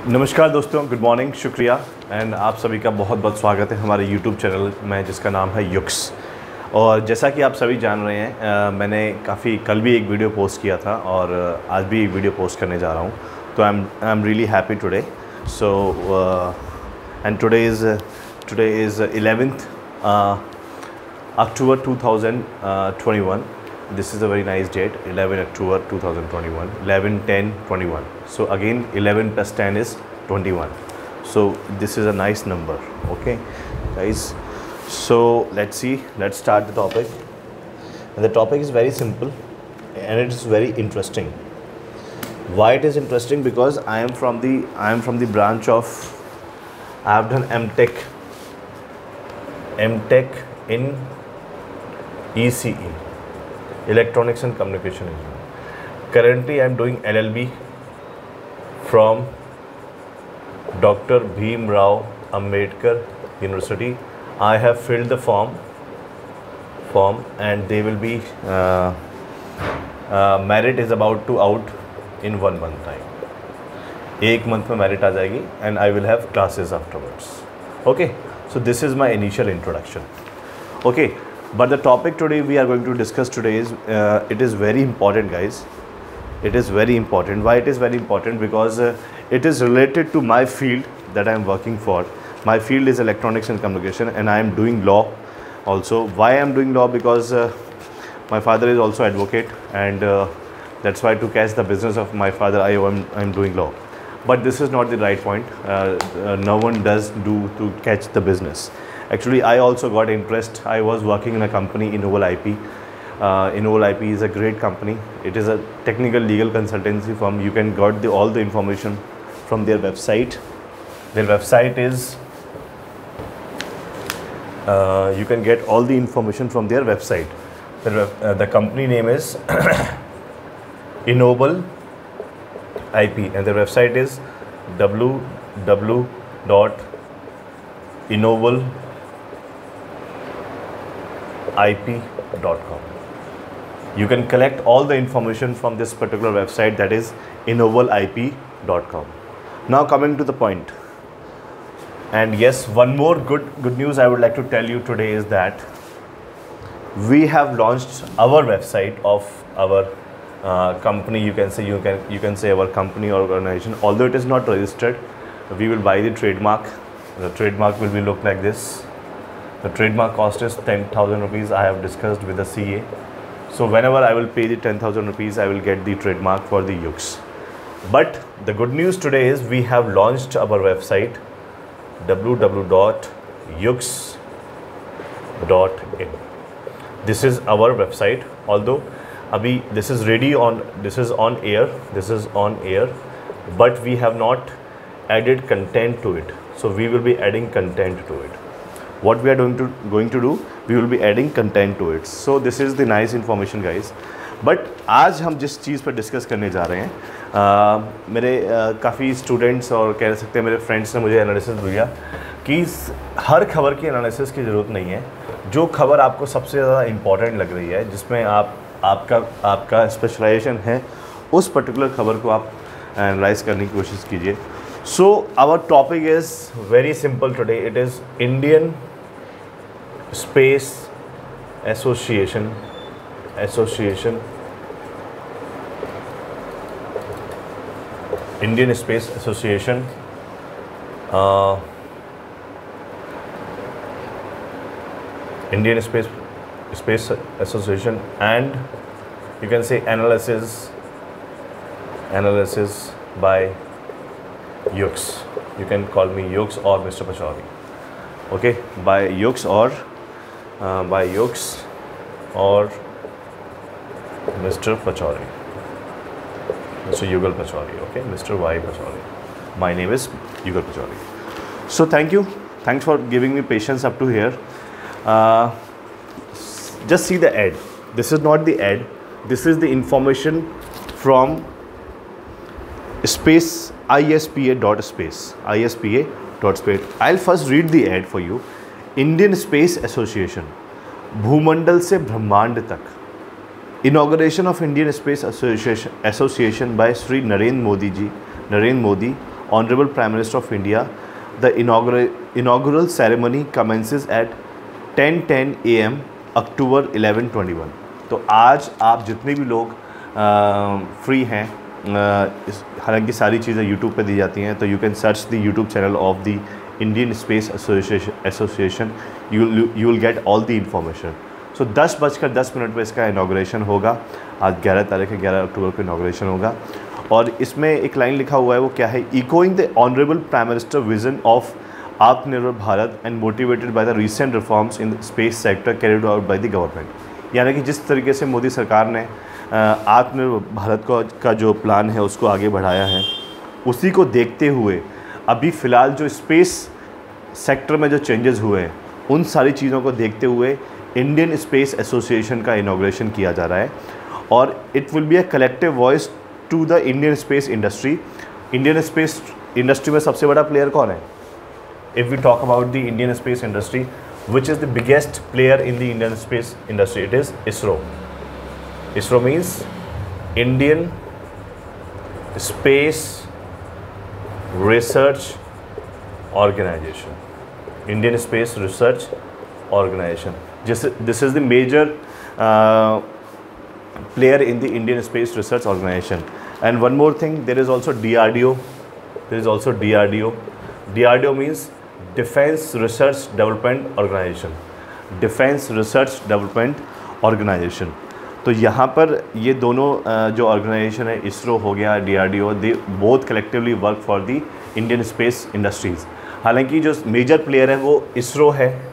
नमस्कार दोस्तों, good morning, शुक्रिया एंड आप सभी का बहुत बहुत स्वागत है हमारे यूट्यूब चैनल में जिसका नाम है युक्स। और जैसा कि आप सभी जान रहे हैं मैंने कल भी एक वीडियो पोस्ट किया था और आज भी एक वीडियो पोस्ट करने जा रहा हूँ। तो I am really happy today. So and today is 11th October 2021. This is a very nice date, 11 October 2021, 11/10/21. So again 11 plus 10 is 21. So this is a nice number. Okay guys, so let's start the topic. And the topic is very simple and it is very interesting. Why it is interesting? Because I am from the branch of, I have done MTech in ECE, Electronics and Communication Engineering. Currently I am doing LLB from Dr. Bhim Rao Ambedkar University. I have filled the form and they will be merit is about to out in 1 month time. 1 month में merit आ जाएगी and I will have classes afterwards. Okay, so this is my initial introduction. Okay, but the topic today we are going to discuss today is it is very important, guys. It is very important. Why it is very important? Because it is related to my field that I am working for. My field is electronics and communication and I am doing law also. Why I am doing law? Because my father is also advocate and that's why to catch the business of my father I am doing law. But this is not the right point. No one does do to catch the business. Actually, I also got interest. I was working in a company, Innoval IP. Innoval IP is a great company. It is a technical legal consultancy firm. You can get all the information from their website. Their website is, you can get all the information from their website. The company name is Innoval IP and their website is www.innovalip.com. You can collect all the information from this particular website, that is innovalip.com. Now coming to the point, and yes, one more good news I would like to tell you today is that we have launched our website of our company. You can say our company or organization. Although it is not registered, we will buy the trademark. The trademark will be look like this. The trademark cost is 10,000 rupees. I have discussed with the CA. So whenever I will pay the 10,000 rupees, I will get the trademark for the Yuks. But the good news today is we have launched our website www.yuks.in. This is our website. Although abhi this is on air, but we have not added content to it. So we will be adding content to it. What we are going to do, we will be adding content to it. So this is the nice information, guys. But आज हम जिस चीज़ पर discuss करने जा रहे हैं, मेरे काफ़ी स्टूडेंट्स और कह सकते हैं मेरे फ्रेंड्स ने मुझे एनालिसिस दिया कि हर खबर की एनालिसिस की ज़रूरत नहीं है। जो खबर आपको सबसे ज़्यादा इम्पॉर्टेंट लग रही है, जिसमें आपका स्पेशलाइजेशन है, उस पर्टिकुलर खबर को आप एनालाइज करने की कोशिश कीजिए। So our topic is very simple today. It is Indian Space Association. Indian Space Association. Indian Space Association, and you can say analysis by Yuks. You can call me Yuks or Mr. Pachauri. Okay, by Yuks or Mr. Pachauri, Mr. Yugal Pachauri. Okay, Mr. Y Pachauri. My name is Yugal Pachauri. So thanks for giving me patience up to here. Just see the ad. This is not the ad. This is the information from space ispa.space. I'll first read the ad for you. Indian Space Association, भूमंडल से ब्रह्मांड तक. Inauguration of Indian Space Association by Sri Narendra Modi honourable prime minister of India, the inaugural ceremony commences at 10:10 AM October 11/21। तो आज आप जितने भी लोग फ्री हैं, हालांकि सारी चीज़ें यूट्यूब पे दी जाती हैं, तो you can search the YouTube channel of the Indian space Association, you will get all the information. So 10:10 पर इसका इनाग्रेशन होगा। आज 11 तारीख है, 11 अक्टूबर को इनाग्रेशन होगा। और इसमें एक लाइन लिखा हुआ है, वो क्या है, echoing the honourable prime minister vision of Atmanirbhar Bharat and motivated by the recent reforms in space sector carried out by the government. यानी कि जिस तरीके से मोदी सरकार ने आत्मनिर्भर भारत का जो प्लान है उसको आगे बढ़ाया है, उसी को देखते हुए अभी फ़िलहाल जो स्पेस सेक्टर में जो चेंजेस हुए हैं, उन सारी चीज़ों को देखते हुए इंडियन स्पेस एसोसिएशन का इनाग्रेशन किया जा रहा है। और it will be a collective voice to the Indian space industry. Indian space industry में सबसे बड़ा प्लेयर कौन है? If we talk about the Indian space industry, which is the biggest player in the Indian space industry, it is ISRO. ISRO means Indian Space Research Organisation, Indian Space Research Organisation, this is the major player in the Indian space research organization. And one more thing, there is also DRDO. DRDO means Defense Research Development Organization. Defense Research Development Organization. तो यहाँ पर ये दोनों जो organisation है, इसरो हो गया, DRDO, they both collectively work for the Indian space industries. हालांकि जो मेजर प्लेयर है वो इसरो है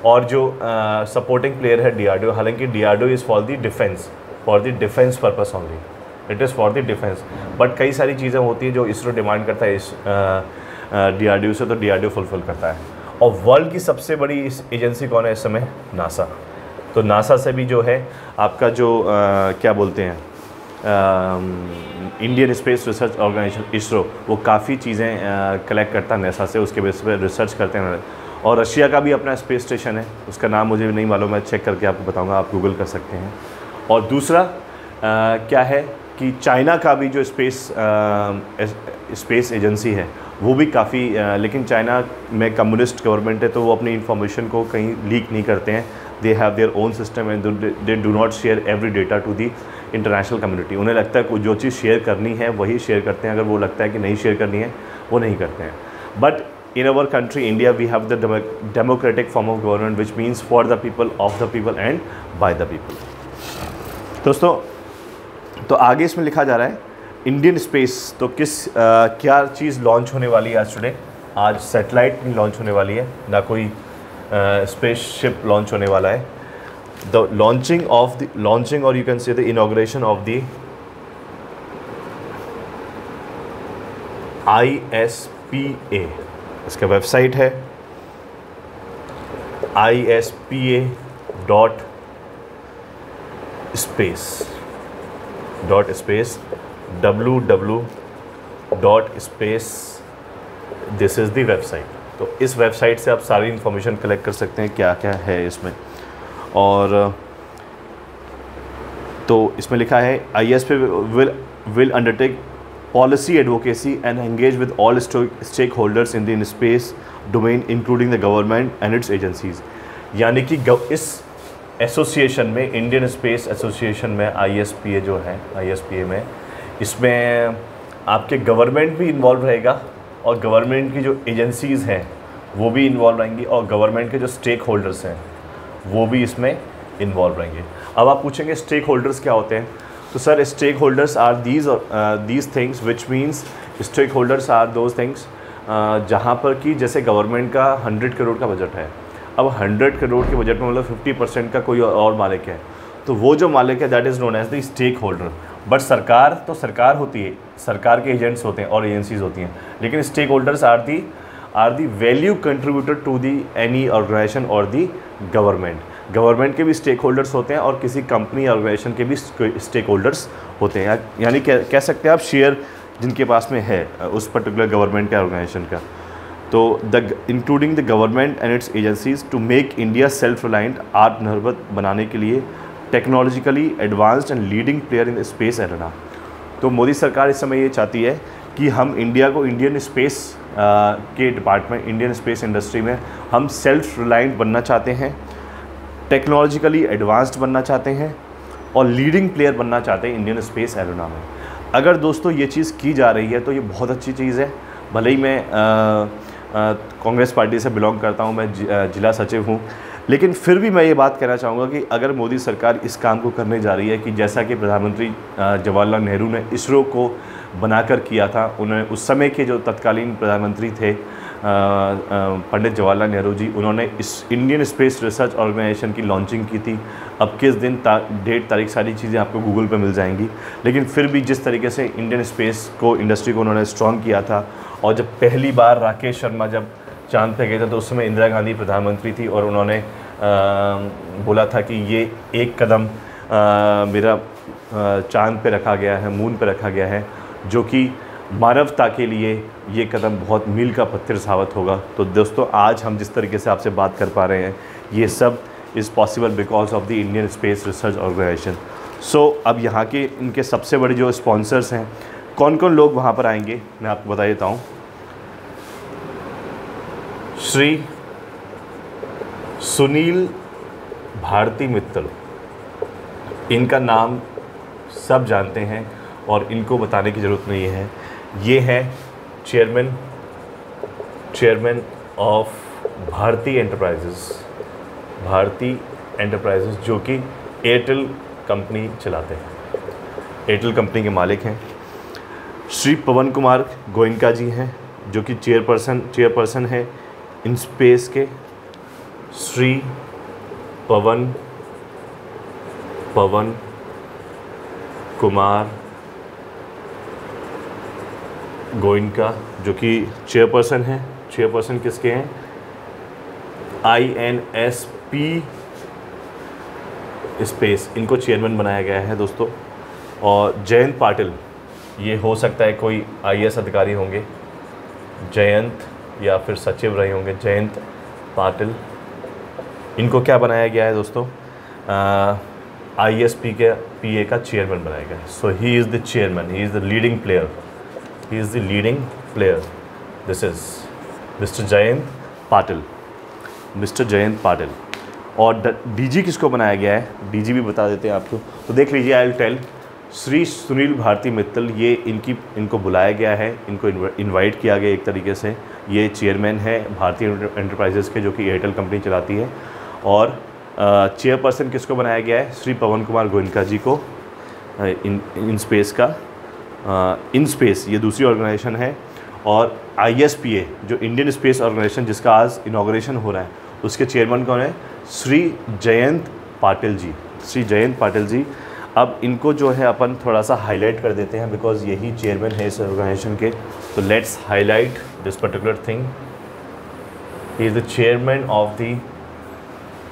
और जो सपोर्टिंग प्लेयर है DRDO। हालांकि DRDO is for the defence purpose only, it is for the defence. But कई सारी चीज़ें होती हैं जो इसरो डिमांड करता है इस DRDO से, तो DRDO फुलफिल करता है। और वर्ल्ड की सबसे बड़ी इस एजेंसी कौन है इस समय? नासा। तो नासा से भी जो है आपका जो क्या बोलते हैं, Indian Space Research Organisation ISRO, वो काफ़ी चीज़ें कलेक्ट करता है नासा से, उसके बेस पर रिसर्च करते हैं। और रशिया का भी अपना स्पेस स्टेशन है, उसका नाम मुझे नहीं मालूम, मैं चेक करके आपको बताऊंगा, आप गूगल कर सकते हैं। और दूसरा क्या है कि चाइना का भी जो स्पेस एजेंसी है वो भी काफ़ी, लेकिन चाइना में कम्युनिस्ट गवर्नमेंट है, तो वो अपनी इंफॉर्मेशन को कहीं लीक नहीं करते हैं। They have their own system and they do not share every data to the international community. उन्हें लगता है जो चीज़ शेयर करनी है वही शेयर करते हैं, अगर वो लगता है कि नहीं शेयर करनी है वो नहीं करते हैं। But in our country India we have the democratic form of government which means for the people, of the people and by the people। दोस्तों, तो आगे इसमें लिखा जा रहा है इंडियन स्पेस, तो क्या चीज़ लॉन्च होने वाली है आज टुडे? आज सैटेलाइट नहीं लॉन्च होने वाली है, ना कोई स्पेसशिप लॉन्च होने वाला है। द लॉन्चिंग और you can say the inauguration of the ISPA, इसका वेबसाइट है ispa.space www.space, this is the website. तो इस वेबसाइट से आप सारी इन्फॉर्मेशन कलेक्ट कर सकते हैं क्या क्या है इसमें। और तो इसमें लिखा है ISPA will undertake policy advocacy and engage with all stakeholders in the space domain including the government and its agencies। यानी कि इस एसोसिएशन में, इंडियन स्पेस एसोसिएशन में ISPA जो है, ISPA में इसमें आपके गवर्नमेंट भी इन्वॉल्व रहेगा और गवर्नमेंट की जो एजेंसीज़ हैं वो भी इन्वॉल्व रहेंगी और गवर्नमेंट के जो स्टेक होल्डर्स हैं वो भी इसमें इन्वॉल्व रहेंगे। अब आप पूछेंगे स्टेक होल्डर्स क्या होते हैं? तो sir, stakeholders are these things which means, stakeholders are those things जहाँ पर कि जैसे गवर्नमेंट का 100 करोड़ का बजट है, अब 100 करोड़ के बजट में मतलब 50% का कोई और मालिक है, तो वो जो मालिक है that is known as the stakeholder. But सरकार तो सरकार होती है, सरकार के एजेंट्स होते हैं और एजेंसीज होती हैं, लेकिन stakeholders are the value contributor to the any organisation और दी गवर्नमेंट। गवर्नमेंट के भी स्टेक होल्डर्स होते हैं और किसी कंपनी ऑर्गेनाइजेशन के भी स्टेक होल्डर्स होते हैं, यानी कह सकते हैं आप शेयर जिनके पास में है उस पर्टिकुलर गवर्नमेंट के ऑर्गेनाइजेशन का। तो including the government and its agencies to make India self reliant, आत्मनिर्भर बनाने के लिए technologically advanced and leading player in space arena. तो मोदी सरकार इस समय ये चाहती है कि हम इंडिया को इंडियन स्पेस के डिपार्टमेंट, इंडियन स्पेस इंडस्ट्री में हम सेल्फ रिलायंट बनना चाहते हैं, टेक्नोलॉजिकली एडवांस्ड बनना चाहते हैं और लीडिंग प्लेयर बनना चाहते हैं इंडियन स्पेस एरोना में। अगर दोस्तों ये चीज़ की जा रही है तो ये बहुत अच्छी चीज़ है। भले ही मैं कांग्रेस पार्टी से बिलोंग करता हूँ, मैं जिला सचिव हूँ, लेकिन फिर भी मैं ये बात कहना चाहूँगा कि अगर मोदी सरकार इस काम को करने जा रही है कि जैसा कि प्रधानमंत्री जवाहरलाल नेहरू ने इसरो को बनाकर किया था, उन्होंने उस समय के जो तत्कालीन प्रधानमंत्री थे पंडित जवाहरलाल नेहरू जी, उन्होंने इस इंडियन स्पेस रिसर्च ऑर्गेनाइजेशन की लॉन्चिंग की थी। अब किस दिन डेट तारीख सारी चीज़ें आपको गूगल पे मिल जाएंगी, लेकिन फिर भी जिस तरीके से इंडियन स्पेस को इंडस्ट्री को उन्होंने स्ट्रॉन्ग किया था, और जब पहली बार राकेश शर्मा जब चांद पे गए थे तो उस समय इंदिरा गांधी प्रधानमंत्री थी और उन्होंने बोला था कि ये एक कदम मेरा चांद पे रखा गया है, मून पे रखा गया है, जो कि मानवता के लिए ये कदम बहुत मील का पत्थर साबित होगा। तो दोस्तों आज हम जिस तरीके से आपसे बात कर पा रहे हैं, ये सब is possible because of the Indian Space Research Organisation. So अब यहाँ के इनके सबसे बड़े जो स्पॉन्सर्स हैं, कौन कौन लोग वहाँ पर आएंगे मैं आपको बता देता हूँ। श्री सुनील भारती मित्तल, इनका नाम सब जानते हैं और इनको बताने की ज़रूरत नहीं है। ये है चेयरमैन ऑफ भारती एंटरप्राइजेस, जो कि एयरटेल कंपनी चलाते हैं, एयरटेल कंपनी के मालिक हैं। श्री पवन कुमार गोयनका जी हैं, जो कि चेयरपर्सन है इन स्पेस के। श्री पवन कुमार गोयनका, जो कि चेयरपर्सन हैं। चेयरपर्सन किसके हैं? INSP स्पेस, इनको चेयरमैन बनाया गया है दोस्तों। और जयंत पाटिल, ये हो सकता है कोई IAS अधिकारी होंगे, जयंत, या फिर सचिव रहे होंगे, जयंत पाटिल। इनको क्या बनाया गया है दोस्तों? ISP के PA का चेयरमैन बनाया गया है। So he is the chairman, he is the leading player, this is mister Jayant Patil. और DG किसको बनाया गया है, DG भी बता देते हैं आपको, तो देख लीजिए, I will tell. Shri Sunil Bharti Mittal, ये इनको बुलाया गया है, इनको इनवाइट किया गया एक तरीके से। ये चेयरमैन है भारतीय एंटरप्राइजेस के, जो कि एयरटेल कंपनी चलाती है। और चेयरपर्सन किसको बनाया गया है? श्री पवन कुमार गोयनका जी को, इन स्पेस ये दूसरी ऑर्गेनाइजेशन है। और ISPA जो इंडियन स्पेस ऑर्गेनाइजेशन, जिसका आज इनॉग्रेशन हो रहा है, उसके चेयरमैन कौन है? श्री जयंत पाटिल जी। अब इनको जो है अपन थोड़ा सा हाईलाइट कर देते हैं, बिकॉज यही चेयरमैन है इस ऑर्गेनाइजेशन के। तो let's highlight this particular thing. He is the chairman of the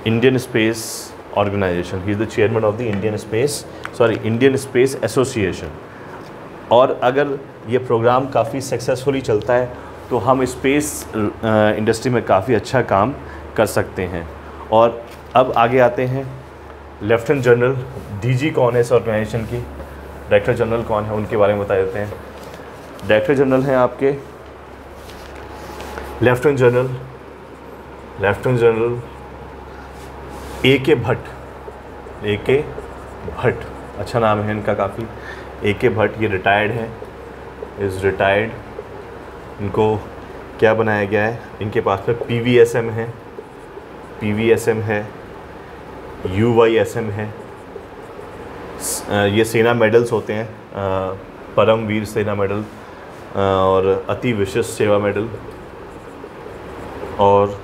Indian space organisation, he is the chairman of the Indian space association. और अगर ये प्रोग्राम काफ़ी सक्सेसफुली चलता है तो हम स्पेस इंडस्ट्री में काफ़ी अच्छा काम कर सकते हैं। और अब आगे आते हैं, लेफ्टिनेंट जनरल DG कौन है इस ऑर्गेनाइजेशन की, डायरेक्टर जनरल कौन है, उनके बारे में बता देते हैं। डायरेक्टर जनरल हैं आपके लेफ्टिनेंट जनरल AK भट्ट, अच्छा नाम है इनका काफ़ी, AK भट्ट। ये रिटायर्ड है, रिटायर्ड। इनको क्या बनाया गया है? इनके पास में PVSM है, UYSM है। ये सेना मेडल्स होते हैं, परमवीर सेना मेडल और अति विशिष्ट सेवा मेडल और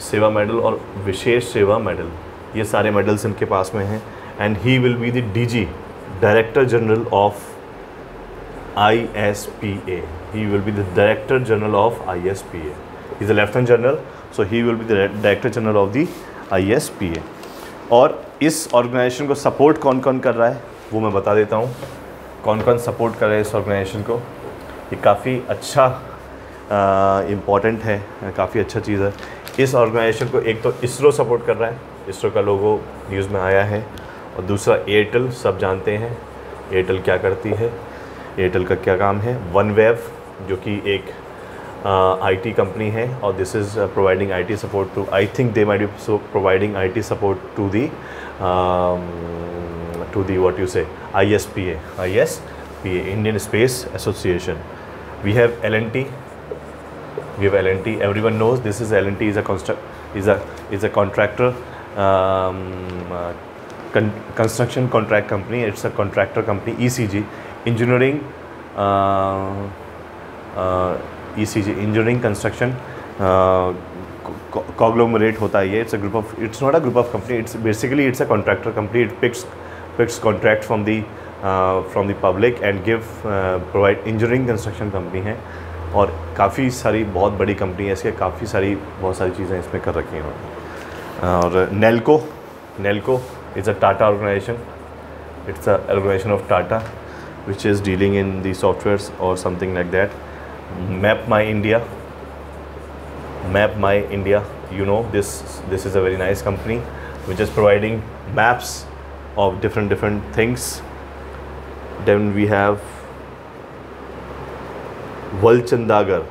सेवा मेडल और विशेष सेवा मेडल, ये सारे मेडल्स इनके पास में हैं। And he will be the DG, director general of ISPA। He will be the Director General of ISPA. He is a Lieutenant General, so he will be the Director General of the ISPA. और इस organisation को support कौन कौन कर रहा है वो मैं बता देता हूँ। कौन कौन सपोर्ट कर रहा है इस ऑर्गेनाइजेशन को, ये काफ़ी अच्छा इम्पॉर्टेंट है, काफ़ी अच्छा चीज़ है। इस ऑर्गेनाइजेशन को एक तो इसरो सपोर्ट कर रहा है, इसरो का लोगो न्यूज़ में आया है। और दूसरा एयरटेल, सब जानते हैं एयरटेल क्या करती है। एयरटेल का क्या काम है, OneWeb जो कि एक IT कंपनी है, और this is providing IT support to, I think they might be providing IT support to the what you say ISPA, Indian Space Association. We have L&T. Everyone knows this is L&T is a contractor, construction contract company. It's a contractor company. ECG engineering, engineering construction conglomerate होता है ये. It's not a group of company. It's a contractor company. It picks contract from the public and provide engineering construction company है, और काफ़ी सारी बहुत बड़ी company है इसके, बहुत सारी चीज़ें इसमें कर रखी हैं. और Nelco is a Tata organization. It's a organization of Tata which is dealing in the softwares or something like that. Map My India, you know, this is a very nice company which is providing maps of different things. Then we have Valchandagar,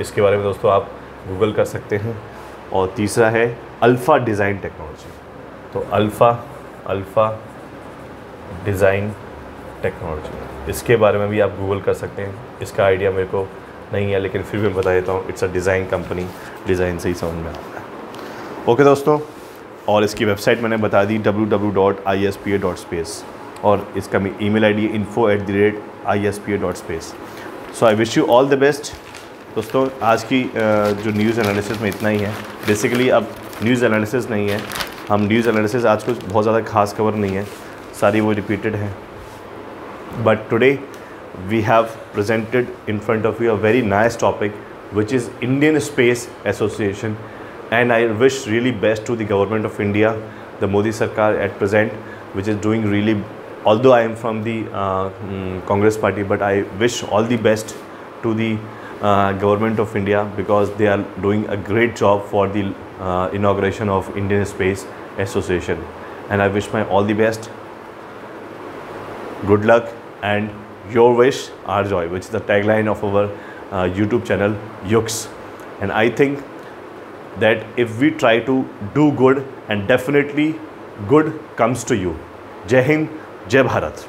इसके बारे में दोस्तों आप Google कर सकते हैं. और तीसरा है अल्फ़ा डिज़ाइन टेक्नोलॉजी. तो अल्फ़ा डिज़ाइन टेक्नोलॉजी, इसके बारे में भी आप गूगल कर सकते हैं. इसका आइडिया मेरे को नहीं है, लेकिन फिर भी मैं बता देता हूँ. It's a design company, design से ही समझ में आता है. ओके दोस्तों, और इसकी वेबसाइट मैंने बता दी www.ispa.space, और इसका email ID info@ispa.space. So I wish you all the best दोस्तों. आज की जो न्यूज़ एनालिसिस में इतना ही है. बेसिकली अब न्यूज़ एनालिसिस नहीं है, हम न्यूज़ एनालिसिस आज कुछ बहुत ज़्यादा खास खबर नहीं है, सारी वो रिपीटेड है. But today we have presented in front of you a very nice topic which is Indian Space Association, and I wish really best to the government of India, the Modi Sarkar at present, which is doing really, although I am from the Congress party, but I wish all the best to the government of India, because they are doing a great job for the inauguration of Indian Space Association, and I wish my all the best, good luck, and your wish our joy, which is the tagline of our YouTube channel Yux. And I think that if we try to do good, and definitely good comes to you. Jai Hind, Jai Bharat.